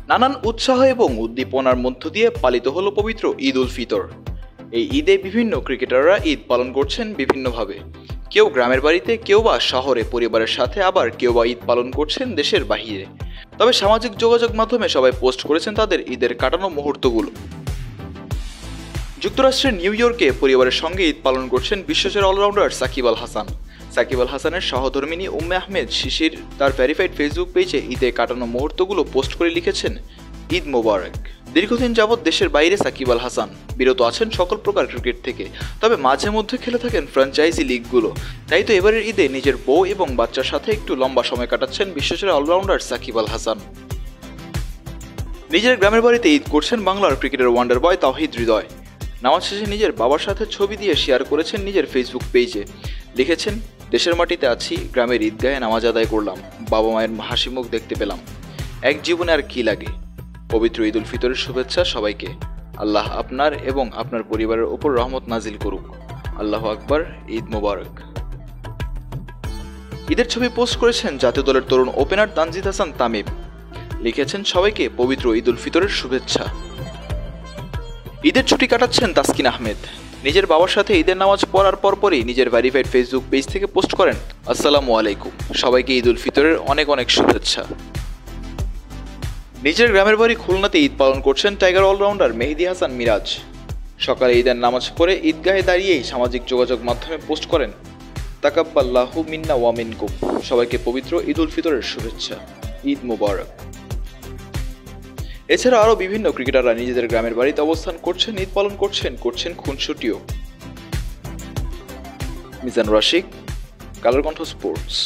নানান উৎসাহ এবং উদ্দীপনার মধ্য দিয়ে পালিত হলো পবিত্র ঈদ উল ফিতর। এই ঈদে বিভিন্ন ক্রিকেটাররা ঈদ পালন করছেন বিভিন্নভাবে। কেউ গ্রামের বাড়িতে, কেউ বা শহরে পরিবারের সাথে, আবার কেউ বা ঈদ পালন করছেন দেশের বাহিরে। তবে সামাজিক যোগাযোগ মাধ্যমে সবাই পোস্ট করেছেন তাদের ঈদের কাটানো মুহূর্তগুলো। যুক্তরাষ্ট্রের নিউ ইয়র্কে পরিবারের সঙ্গে ঈদ পালন করছেন বিশ্বসেরা অলরাউন্ডার সাকিব আল হাসান। সাকিব আল হাসানের সহধর্মিনী উম্মে আহমেদ শিশির তার ভেরিফাইড ফেসবুক পেজে ঈদে কাটানো মুহূর্তগুলো পোস্ট করে লিখেছেন, ঈদ মোবারক। দীর্ঘদিন যাবৎ দেশের বাইরে সাকিব আল হাসান বিরত আছেন সকল প্রকার ক্রিকেট থেকে, তবে মাঝে মধ্যে খেলে থাকেন ফ্র্যাঞ্চাইজি লিগগুলো। তাই তো এবারের ঈদে নিজের বউ এবং বাচ্চার সাথে একটু লম্বা সময় কাটাচ্ছেন বিশ্বসেরা অলরাউন্ডার সাকিব আল হাসান। নিজের গ্রামের বাড়িতে ঈদ করছেন বাংলার ক্রিকেটের ওয়ান্ডার বয় তাওহিদ হৃদয়। নামাজ শেষে নিজের বাবার সাথে ছবি দিয়ে শেয়ার করেছেন নিজের ফেসবুক পেজে। লিখেছেন, দেশের মাটিতে আছি, গ্রামের ঈদগাহে নামাজ আদায় করলাম, বাবা মায়ের হাসি মুখ দেখতে পেলাম। এক জীবনে আর কি লাগে। পবিত্র ঈদ উল ফিতরের শুভেচ্ছা সবাইকে। আল্লাহ আপনার এবং আপনার পরিবারের ওপর রহমত নাজিল করুক। আল্লাহু আকবার, ঈদ মোবারক। ঈদের ছবি পোস্ট করেছেন জাতীয় দলের তরুণ ওপেনার তানজিদ হাসান তামিম। লিখেছেন, সবাইকে পবিত্র ঈদ উল ফিতরের শুভেচ্ছা। ঈদের ছুটি কাটাচ্ছেন তাসকিন আহমেদ। নিজের বাবার সাথে ঈদের নামাজ পড়ার পরপরই নিজের ভেরিফাইড ফেসবুক পেজ থেকে পোস্ট করেন, আসসালামু আলাইকুম, সবাইকে ঈদ উল ফিতরের অনেক অনেক শুভেচ্ছা। নিজের গ্রামের বাড়ি খুলনাতে ঈদ পালন করছেন টাইগার অলরাউন্ডার মেহেদী হাসান মিরাজ। সকালে ঈদের নামাজ পড়ে ঈদগাহে দাঁড়িয়েই সামাজিক যোগাযোগ মাধ্যমে পোস্ট করেন, তাকাব্বাল্লাহু মিন্না ওয়া মিনকুম, সবাইকে পবিত্র ঈদ উল ফিতরের শুভেচ্ছা, ঈদ মুবারক। এছাড়া আরও বিভিন্ন ক্রিকেটাররা নিজেদের গ্রামের বাড়িতে অবস্থান করছেন, ঈদ পালন করছেন খুনসুটিও। মিজান রাশিক, কালার কণ্ঠ স্পোর্টস।